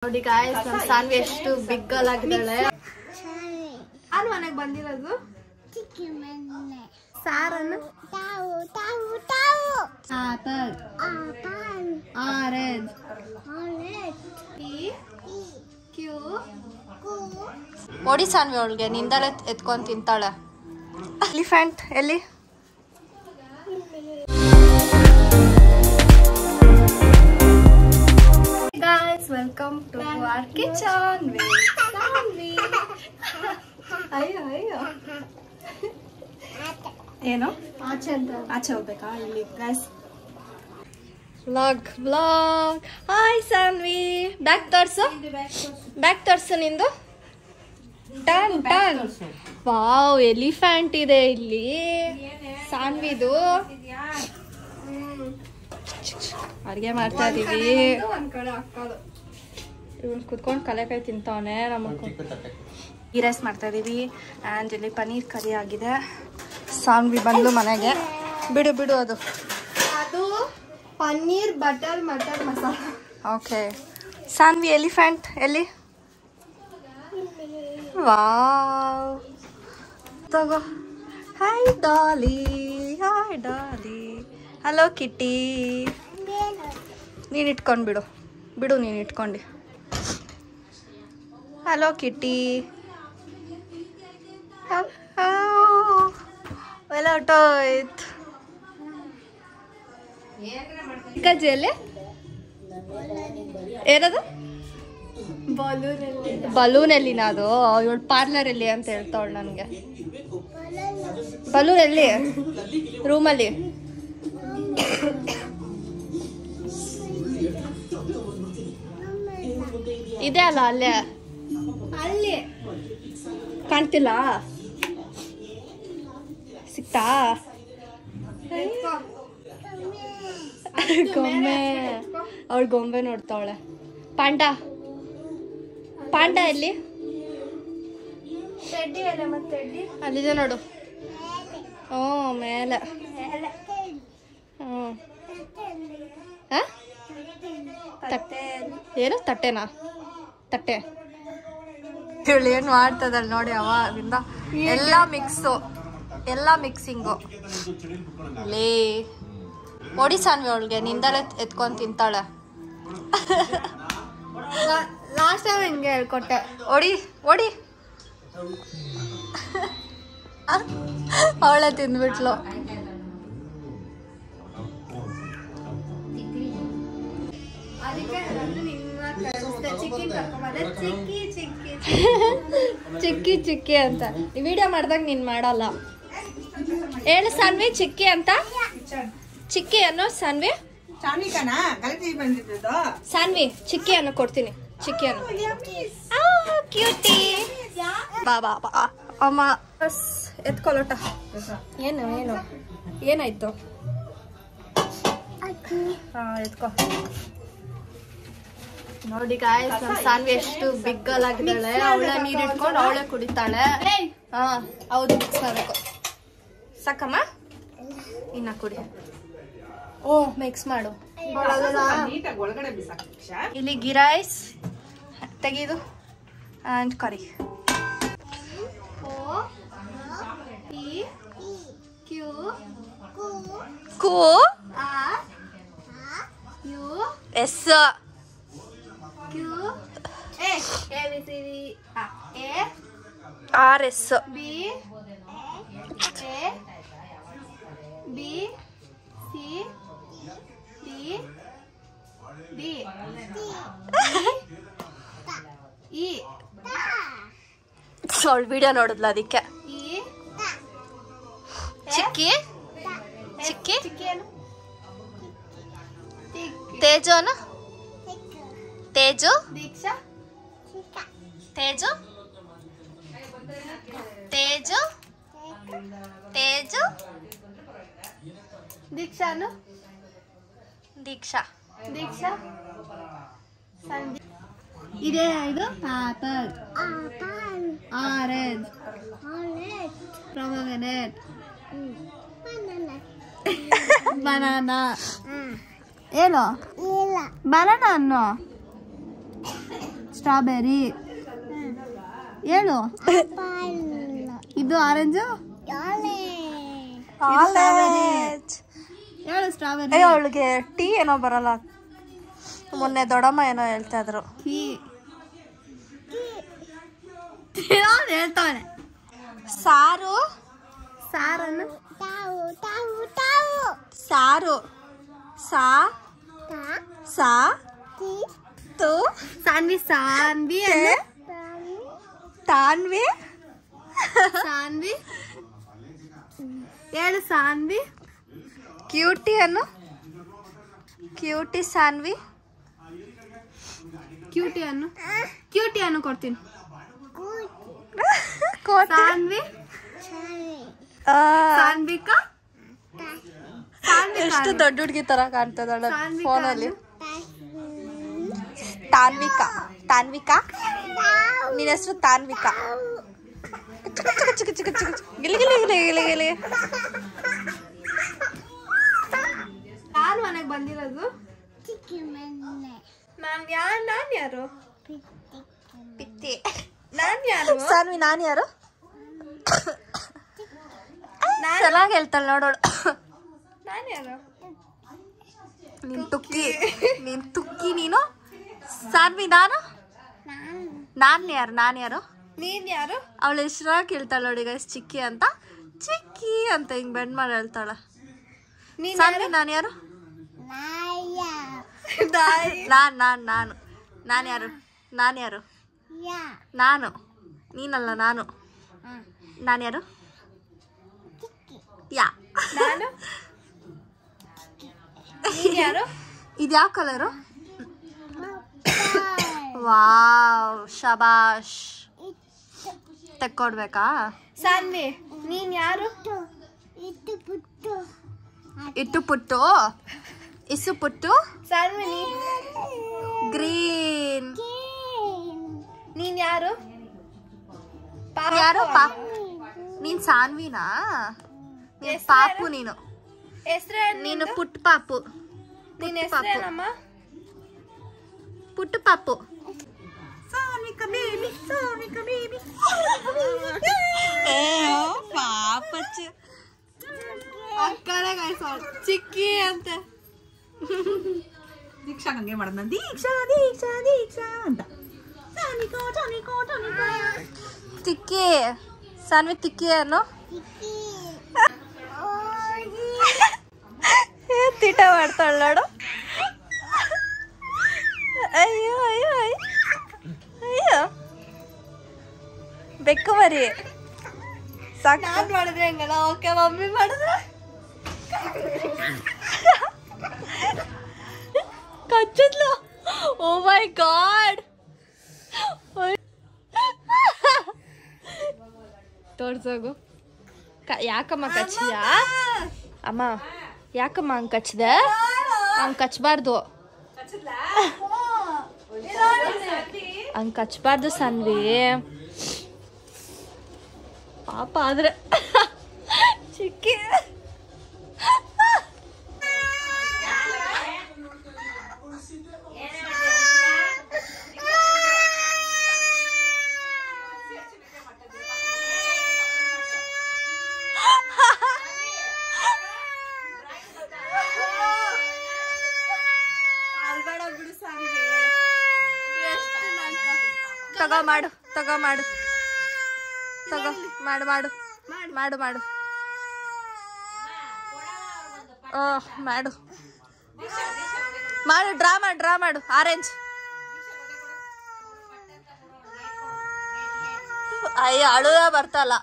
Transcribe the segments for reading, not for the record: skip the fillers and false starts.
ನೋಡಿ ಗಾಯ್ಸ್ ನಮ್ಮ ಸಾನ್ವಿ ಎಷ್ಟು ಬಿಗ್ ಗರ್ಲ್ ಆಗಿದ್ದಾಳೆ. ನಾನು ಮನೆಗೆ ಬಂದಿರೋದು ಸಾರನ್ನು ಆಪಲ್ ಆರೆಂಜ್ ಕ್ಯೂ ಓಡಿ ಸಾನ್ವಿ ಅವಳಿಗೆ ನಿಂದಲೇ ಎತ್ಕೊಂಡು ತಿಂತಾಳೆ. ಎಲಿಫೆಂಟ್ ಎಲ್ಲಿ? Guys, welcome to our kitchen with Sanvi. ಅಯ್ಯೋ ಏನು ಆಚೆ ಹೋಗ್ಬೇಕಾ? ಇಲ್ಲಿ guys vlog. Hi Saanvi, back ತೋರ್ಸು ನಿಂದು. ಟನ್ ವಾವ್, ಎಲಿಫೆಂಟ್ ಇದೆ ಇಲ್ಲಿ ಸಾನ್ವಿದು. ಅಡ್ಗೆ ಮಾಡ್ತಾ ಇದೀವಿ. ಇವನ್ ಕುತ್ಕೊಂಡು ಕಲೆಕಾಯಿ ತಿಂತಾವನೆ. ನಮ್ಮ ಗೀ ರೈಸ್ ಮಾಡ್ತಾ ಇದೀವಿ ಆ್ಯಂಡ್ ಇಲ್ಲಿ ಪನ್ನೀರ್ ಕರಿ ಆಗಿದೆ. ಸಾನ್ವಿ ಬಂದು ಮನೆಗೆ. ಬಿಡು ಅದು paneer butter masala. Okay Saanvi, elephant ಎಲ್ಲಿ? ವಾವ್, ತಗೋ. Hi Dolly. Hello Kitty. ನೀನು ಇಟ್ಕೊಂಡು ಬಿಡು ನೀನು ಇಟ್ಕೊಂಡು. Hello Kitty. ಎಲ್ಲ ಹೊಟ್ಟೋಯ್ತು. ಕಜ್ಜಿಯಲ್ಲಿ ಏನದು? ಬಲೂನಲ್ಲಿ ಅದು ಇವಳು ಪಾರ್ಲರಲ್ಲಿ ಅಂತ ಹೇಳ್ತಾವಳು ನನಗೆ. ಬಲೂನ್ ಎಲ್ಲಿ? ರೂಮಲ್ಲಿ ಇದೆ ಅಲ್ಲ, ಅಲ್ಲಿ ಕಾಣ್ತಿಲ್ಲ. ಸಿಕ್ತಾ? ಗೊಂಬೆ, ಅವಳು ಗೊಂಬೆ ನೋಡ್ತಾವಳೆ. ಪಾಂಡ ಎಲ್ಲಿ? ಅಲ್ಲಿದೆ ನೋಡು. ಹ್ಞೂ ಮೇಲೆ. ಹ್ಞೂ ಏನು ತಟ್ಟೆನಾ? ತಟ್ಟೆ. ಇವಳು ಏನು ಮಾಡ್ತದಲ್ಲ ನೋಡಿ ಅವಾಗಿಂದ. ಎಲ್ಲ ಮಿಕ್ಸಿಂಗು. ಲೇ ಓಡಿ ಸಾನ್ವಿ ಅವಳಿಗೆ ನಿಂದಲೇ ಎತ್ಕೊಂಡು ತಿಂತಾಳೆ. ಲಾಸ್ಟ್ ಟೈಮ್ ಹಿಂಗೆ ಹೇಳ್ಕೊಟ್ಟೆ. ಓಡಿ ಅವಳೆ ತಿಂದ್ಬಿಟ್ಲು. ಚಿಕ್ಕಿ ಅಂತ ವಿಡಿಯೋ ಮಾಡ್ದಾಗ ನೀನ್ ಮಾಡಲ್ಲ. ಹೇಳು ಸಾನ್ವಿ, ಚಿಕ್ಕಿ ಅಂತ. ಚಿಕ್ಕಿ ಅನ್ನೋ ಸಾನ್ವಿ. ಸಾನ್ವಿ ಚಿಕ್ಕಿ ಅನ್ನೋ ಕೊಡ್ತೀನಿ. ಚಿಕ್ಕಿ ಅನ್ನೋ ಕ್ಯೂಟಿ. ಬಾ ಅಮ್ಮ ಎತ್ಕೊಳ್ಳೋಟ. ಏನಾಯ್ತು? ಎತ್ಕೊ. ನೋಡಿ ಗಾಯ್ಸ್ ನಮ್ಮ ಸಾನ್ವಿ ಎಷ್ಟು ಬಿಗ್ ಗರ್ಲ್ ಆಗಿದ್ದಾಳೆ. ಅವಳ ನೀರ್ ಇಟ್ಕೊಂಡು ಅವಳೇ ಕುಡಿತಾಳೆ. ಹೌದು, ಮಿಕ್ಸ್ ಮಾಡ್ಬೇಕು. ಸಾಕಮ್ಮ, ಇನ್ನ ಕುಡಿ. ಮಿಕ್ಸ್ ಮಾಡು. ಇಲ್ಲಿ ಗೀ ರೈಸ್ ತೆಗೀದು and curry. S R S B C D D E. ಅವಳು ವಿಡಿಯೋ ನೋಡಿದ್ಲ ಅದಕ್ಕೆ. ಚಿಕ್ಕಿ ತೇಜು ದೀಕ್ಷಾ ಇದೆ. ಇದು ಆಪಲ್ ಆರೆಂಜ್ ಪ್ರೊಮೊಗ್ರೆನೇಟ್ ಬನಾನಾ. ಏನು ಬನಾನಾ ಅನ್ನೋ ಸ್ಟ್ರಾಬೆರಿ ಹೇಳು. ಇದು ಆರೆಂಜು ಹೇಳು. ಸ್ಟ್ರಾಬೆರಿ. ಅವಳಿಗೆ ಟೀ ಏನೋ ಬರಲ್ಲ. ಮೊನ್ನೆ ದೊಡ್ಡಮ್ಮ ಏನೋ ಹೇಳ್ತಾ ಇದ್ರು. ಹೇಳ್ತಾನೆ. ಸಾರು ಸಾರನ್ನು ಸಾರು ಸಾ ಸಾ ತು ಸಾನ್ವಿ ಸಾನ್ವಿ ತಾನ್ವಿ ಸಾನ್ವಿ ಹೇಳು. ಸಾನ್ವಿ. ಕ್ಯೂಟಿ ಅನ್ನು ಕ್ಯೂಟಿ ಸಾನ್ವಿ. ಕ್ಯೂಟಿ ಅನ್ನು ಕೊಡ್ತೀನಿ. ಸಾನ್ವಿ ಸಾನ್ವಿಕಾ. ಎಷ್ಟು ದೊಡ್ಡ ಹುಡುಗಿ ತರ ಕಾಣ್ತದ ಫೋನಲ್ಲಿ. ತಾನ್ವಿಕಾ ತಾನ್ವಿಕಾ ನಿನ್ನ ಹೆಸರು ತಾನ್ವಿಕಾ. ಗಿಲಿ ಗಿಲಿ ಗಿಲಿ ಗಿಲಿ ಗಿಲಿ. ಯಾರು ಮನೆಗೆ ಬಂದಿರೋದು? ನಾನ್ ಯಾರು? ಪಿತ್ತಿ. ನಾನ್ ಯಾರು? ಸಾನ್ವಿ ನಾನ್ ಯಾರು? ಚೆನ್ನಾಗಿ ಹೇಳ್ತಾಳೆ ನೋಡೋಳು. ನಾನ್ ಯಾರು? ನೀನ್ ತುಕ್ಕಿ ನೀನು. ಸಾನ್ವಿ ನಾನು ಯಾರು? ನೀನ್ ಯಾರು? ಅವಳು ಹೆಸರಾಗಿ ಕೇಳ್ತಾಳೆ ನೋಡಿ ಗೈಸ್. ಚಿಕ್ಕಿ ಅಂತ ಹಿಂಗ್ ಬೆಂಡ್ ಮಾಡಿ ಹೇಳ್ತಾಳೆ. ಸಾನ್ವಿ ನಾನು ಯಾರು? ನಾನು ಯಾರು? ನಾನು ನೀನಲ್ಲ. ನಾನು ಯಾರು? ಯಾ ನಾನು ಯಾರು? ಇದು ಯಾವ ಕಲರು? ವಾವ್ ಶಬಾಷ್. ತೆಕ್ಕೊಡ್ಬೇಕಾ? ಸಾನ್ವಿ ನೀನ್ ಯಾರು? ಇಟ್ಟು ಪುಟ್ಟು ಇಸು ಪುಟ್ಟು. ಸಾನ್ವಿ ಗ್ರೀನ್. ನೀನ್ ಯಾರು? ಯಾರು? ನೀನ್ ಸಾನ್ವಿನಾ? ಪಾಪು ನೀನು. ನೀನು ಪುಟ್ಟ ಪಾಪು. ಪುಟ್ಟ ಪಾಪು. ಚಿಕ್ಕಿ ಅಂತ ದೀಕ್ಷಾ ಹಂಗೆ ಮಾಡೋದು. ದೀಕ್ಷಾ ದೀಕ್ಷಾ ದೀಕ್ಷಾ ಅಂತ. ತಿಕ್ಕಿ ಸಾನ್ವಿ ತಿಕ್ಕಿ ಅನ್ನೋ. ತೀಟ ಮಾಡ್ತಾಳ ನೋಡು. ಅಯ್ಯೋ ಅಯ್ಯೋ ಅಯ್ಯೋ ಬೆಕ್ಕು ಮರಿ. ಸಾಕು ಮಾಡಿದ್ರೆ ಹೆಂಗಲ್ಲ. ಓಕೆ ಮಮ್ಮಿ ಮಾಡಿದ್ರೆ ಕಚ್ಚಿದ್ಲು. ಓ ಮೈ ಗಾಡ್. ತೋರ್ಸೋಗು. ಯಾಕಮ್ಮ ಕಚ್ಚಿದ? ಅಮ್ಮ ಯಾಕಮ್ಮ ಹಂಗೆ ಕಚ್ಚಿದೆ? ಹಂಗೆ ಕಚ್ಚಬಾರ್ದು. ಹಂಗೆ ಕಚ್ಚಬಾರ್ದು ಸಾನ್ವಿ. ಪಾಪ ಆದ್ರೆ ಚಿಕ್ಕಿ. ತಗೋ ಮಾಡು ತಗೋ ಮಾಡು ತಗೋ ಮಾಡು ಮಾಡು ಮಾಡು ಮಾಡು. ಮಾಡು ಮಾಡು. ಡ್ರಾ ಮಾಡು. ಆರೆಂಜ್. ಅಯ್ಯ ಅಳುದ ಬರ್ತಲ್ಲ.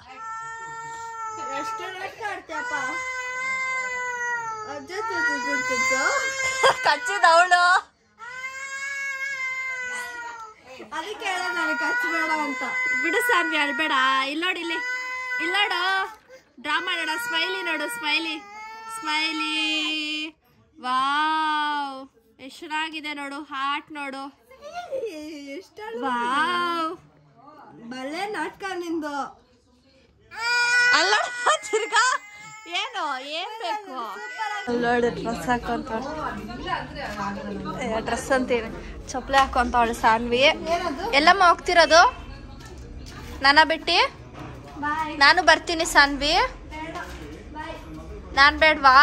ಕಚ್ಚಿದ ಅವಳು. ಅದಕ್ಕೆ ಹೇಳೋದು ನನಗೆ ಕಚ್ಚಬೇಡ ಅಂತ. ಬಿಡು ಸಾನ್ವಿ ಅಳ್ಬೇಡ. ಇಲ್ಲೋಡು ಇಲ್ಲೋಡು. ಡ್ರಾ ಮಾಡೋಣ. ಸ್ಮೈಲಿ ನೋಡು. ಸ್ಮೈಲಿ. ವಾವ್ ಎಷ್ಟು ಚೆನ್ನಾಗಿದೆ ನೋಡು. ಹಾರ್ಟ್ ನೋಡು. ವಾವ್ ಬಲ್ಲೆ ನಾಟಕ ನಿಂದು. ಅಲ್ಲ ತಿರ್ಗಾ ಏನು ಏನ್ ಬೇಕು ನೋಡಿ ಡ್ರೆಸ್ ಹಾಕೊಂತ ಡ್ರೆಸ್ ಅಂತೀನಿ ಚಪ್ಪಲಿ ಹಾಕೊಂತವಳು ಸಾನ್ವಿ. ಎಲ್ಲಮ್ಮ ಹೋಗ್ತಿರೋದು ನಾನ ಬಿಟ್ಟಿ? ನಾನು ಬರ್ತೀನಿ ಸಾನ್ವಿ. ನಾನ್ ಬೇಡ್ವಾ?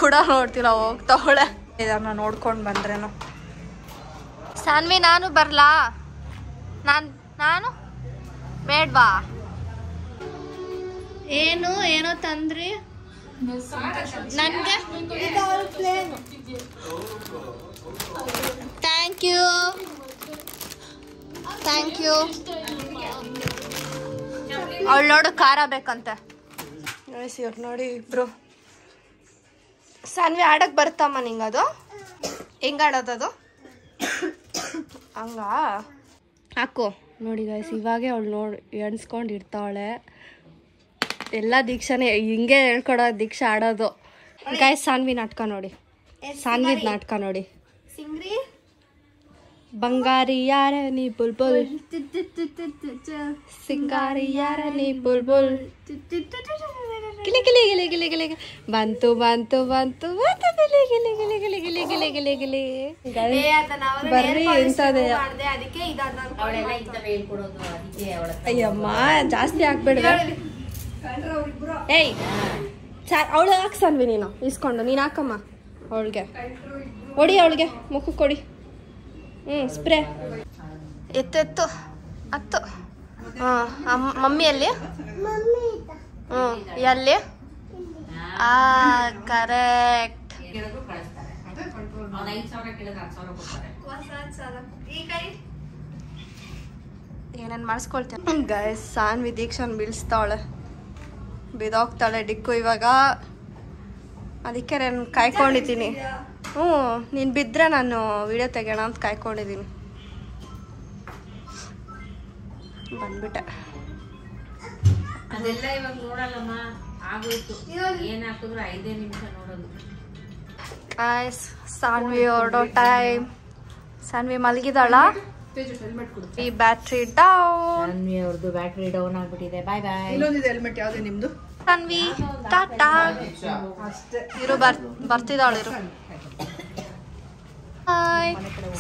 ಕೂಡ ನೋಡ್ತಿಲ್ಲ ಹೋಗ್ತಾವಳೆ. ಇದನ್ನ ನೋಡ್ಕೊಂಡು ಬಂದ್ರೇನು ಸಾನ್ವಿ. ನಾನು ಬರ್ಲಾ? ನಾನು ಬೇಡ್ವಾ? ಏನೋ ತಂದ್ರಿ ನನ್ಗೆ? Thank you. ಅವಳು ನೋಡು ಖಾರ ಬೇಕಂತೆ. ನೋಡಿ ಇಬ್ರು. ಸಾನ್ವಿ ಆಡಕ್ ಬರ್ತಮ್ಮ ನಿಂಗದು? ಹೆಂಗ ಆಡೋದದು? ಹಂಗ ಹಾಕು ನೋಡಿ ಗೈಸ್. ಇವಾಗೆ ಅವಳು ನೋಡಿ ಎಣ್ಸ್ಕೊಂಡು ಇರ್ತಾವಳೆ. ಎಲ್ಲ ದೀಕ್ಷಾನೇ ಹಿಂಗೆ ಹೇಳ್ಕೊಡೋ ದೀಕ್ಷಾ ಆಡೋದು. ಗೈಸ್ ಸಾನ್ವಿ ನಾಟಕ ನೋಡಿ. ಸಾನ್ವಿದ್ ನಾಟಕ ನೋಡಿ. ಬಂಗಾರಿ ಯಾರ ನೀ ಬುಲ್ಬುಲ್, ಸಿಂಗಾರಿ ಯಾರ ನೀ ಬುಲ್ಬುಲ್, ಗಿಲಿ ಗಿಲಿ ಗಿಲಿ ಗಿಲಿ ಗಿಲಿ ಬಂತು ಬಂತು ಬಂತು ಗಿಲಿ ಗಿಲಿ ಗಿಲಿ ಗಿಲಿ ಗಿಲಿ ಗಿಲಿ ಗಿಲಿ ಗಿಲಿ. ಬರ್ರಿ ಇಂಥದೇ. ಅಯ್ಯಮ್ಮ ಜಾಸ್ತಿ ಹಾಕ್ಬೇಡ. ಏಯ್ ಅವಳು ಹಾಕ್ಸನ್ವಿ ನೀನು ಇಸ್ಕೊಂಡು. ನೀನು ಹಾಕಮ್ಮ ಅವಳಿಗೆ. ಹೊಡಿ ಅವಳಿಗೆ ಮುಖಕ್ಕೆ ಕೊಡಿ. ಸ್ಪ್ರೇ ಎತ್ತು ಹತ್ತು. ಮಮ್ಮಿಯಲ್ಲಿ ಎಲ್ಲಿ? ಕರೆಕ್ಟ್. ಏನೇನು ಮಾಡಿಸ್ಕೊಳ್ತೇನೆ ಗೈಸ್. ಸಾನ್ವಿ ದೀಕ್ಷಾನ್ ಬೀಳಿಸ್ತಾವಳೆ, ಬಿದೋಗ್ತಾಳೆ ಡಿಕ್ಕು ಇವಾಗ. ಅದಕ್ಕೆ ನಾನು ಕಾಯ್ಕೊಂಡಿದ್ದೀನಿ. ನೀನು ಬಿದ್ದರೆ ನಾನು ವಿಡಿಯೋ ತೆಗೋಣ ಅಂತ ಕಾಯ್ಕೊಂಡಿದ್ದೀನಿ. ಬಂದ್ಬಿಟ್ಟೆ. ಅದೆಲ್ಲ ಇವಾಗ ನೋಡಲ್ಲಮ್ಮ, ಆಗೋಯ್ತು. ಏನ್ ಹಾಕಿದ್ರು 5 ನಿಮಿಷ ನೋಡೋದು. ಸಾನ್ವಿ ಹೊರಡೋ ಟೈಮ್. ಸಾನ್ವಿ ಮಲಗಿದಾಳ. ಈ ಬ್ಯಾಟ್ರಿ ಡೌನ್. ಸಾನ್ವಿ ಅವ್ರದ್ದು ಬ್ಯಾಟ್ರಿ ಡೌನ್ ಆಗ್ಬಿಟ್ಟಿದೆ. ಬಾಯ್ ಬಾಯ್. ಇನ್ನೊಂದಿದೆ ಹೆಲ್ಮೆಟ್. ಯಾವ್ದು ನಿಮ್ದು? ಸಾನ್ವಿ ಟಾಟಾ. ಇರು ಬರ್ತಿದ್ದಾಳು ಇರು. ಬಾಯ್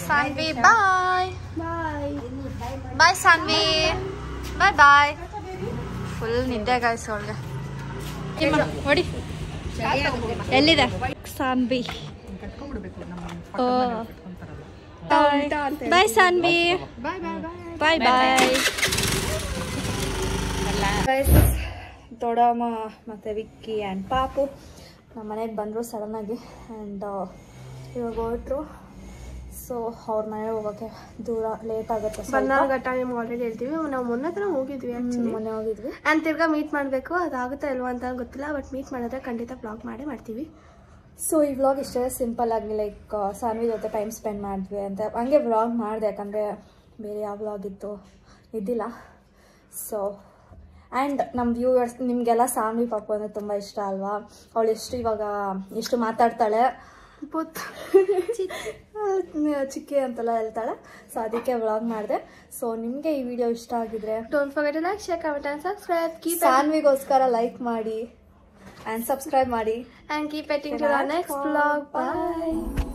ಸಾನ್ವಿ. ಬಾಯ್ ಬಾಯ್ ಸಾನ್ವಿ. ಬಾಯ್ ಬಾಯ್. ಫುಲ್ ನಿದ್ದೆ ಗಾಯ್ಸ್ ಅವಳಿಗೆ. ನೋಡಿ ಎಲ್ಲಿದೆ ಸಾನ್ವಿ? ಬಾಯ್ ಸಾನ್ವಿ. ಬಾಯ್ ಬಾಯ್. ದೊಡ್ಡಮ್ಮ ಮತ್ತು ವಿಕ್ಕಿ ಆ್ಯಂಡ್ ಪಾಪು ನಮ್ಮ ಮನೆಗೆ ಬಂದರು ಸಡನ್ನಾಗಿ. ಆ್ಯಂಡ್ ಇವಾಗ ಹೊರಟ್ರು. ಸೊ ಅವ್ರ ಮನೆಗೆ ಹೋಗೋಕ್ಕೆ ದೂರ ಲೇಟ್ ಆಗುತ್ತೆ. ಬಂದಾಗ ಟೈಮ್ ಆಲ್ರೆಡಿ ಹೇಳ್ತೀವಿ. ನಾವು ಮೊನ್ನೆ ಹತ್ರ ಹೋಗಿದ್ವಿ. ಆ್ಯಕ್ಚುಲಿ ಮೊನ್ನೆ ಹೋಗಿದ್ವಿ. ಆ್ಯಂಡ್ ತಿರ್ಗಾ ಮೀಟ್ ಮಾಡಬೇಕು. ಅದಾಗುತ್ತಾ ಇಲ್ವಾ ಅಂತ ಗೊತ್ತಿಲ್ಲ. ಬಟ್ ಮೀಟ್ ಮಾಡಿದ್ರೆ ಖಂಡಿತ ವ್ಲಾಗ್ ಮಾಡ್ತೀವಿ. ಸೊ ಈ ವ್ಲಾಗ್ ಇಷ್ಟೇ ಸಿಂಪಲ್ ಆಗಿ ಲೈಕ್ ಸಾನ್ವಿ ಜೊತೆ ಟೈಮ್ ಸ್ಪೆಂಡ್ ಮಾಡಿದ್ವಿ ಅಂತ ಹಂಗೆ ವ್ಲಾಗ್ ಮಾಡಿದೆ. ಯಾಕಂದರೆ ಬೇರೆ ಯಾವ ವ್ಲಾಗ್ ಇದ್ದಿಲ್ಲ. ಸೊ ಆ್ಯಂಡ್ ನಮ್ಮ ವ್ಯೂವರ್ಸ್ ನಿಮಗೆಲ್ಲ ಸಾನ್ವಿ ಪಾಪು ಅಂದರೆ ತುಂಬ ಇಷ್ಟ ಅಲ್ವಾ? ಅವಳು ಎಷ್ಟು ಮಾತಾಡ್ತಾಳೆ. ಚಿಕ್ಕಿ ಅಂತೆಲ್ಲ ಹೇಳ್ತಾಳೆ. ಸೊ ಅದಕ್ಕೆ ವ್ಲಾಗ್ ಮಾಡಿದೆ. ಸೊ ನಿಮಗೆ ಈ ವಿಡಿಯೋ ಇಷ್ಟ ಆಗಿದ್ರೆ don't forget to like, share, comment and subscribe. ಸಾನ್ವಿಗೋಸ್ಕರ ಲೈಕ್ ಮಾಡಿ ಆ್ಯಂಡ್ ಸಬ್ಸ್ಕ್ರೈಬ್ ಮಾಡಿ. And keep waiting to the next vlog. Bye.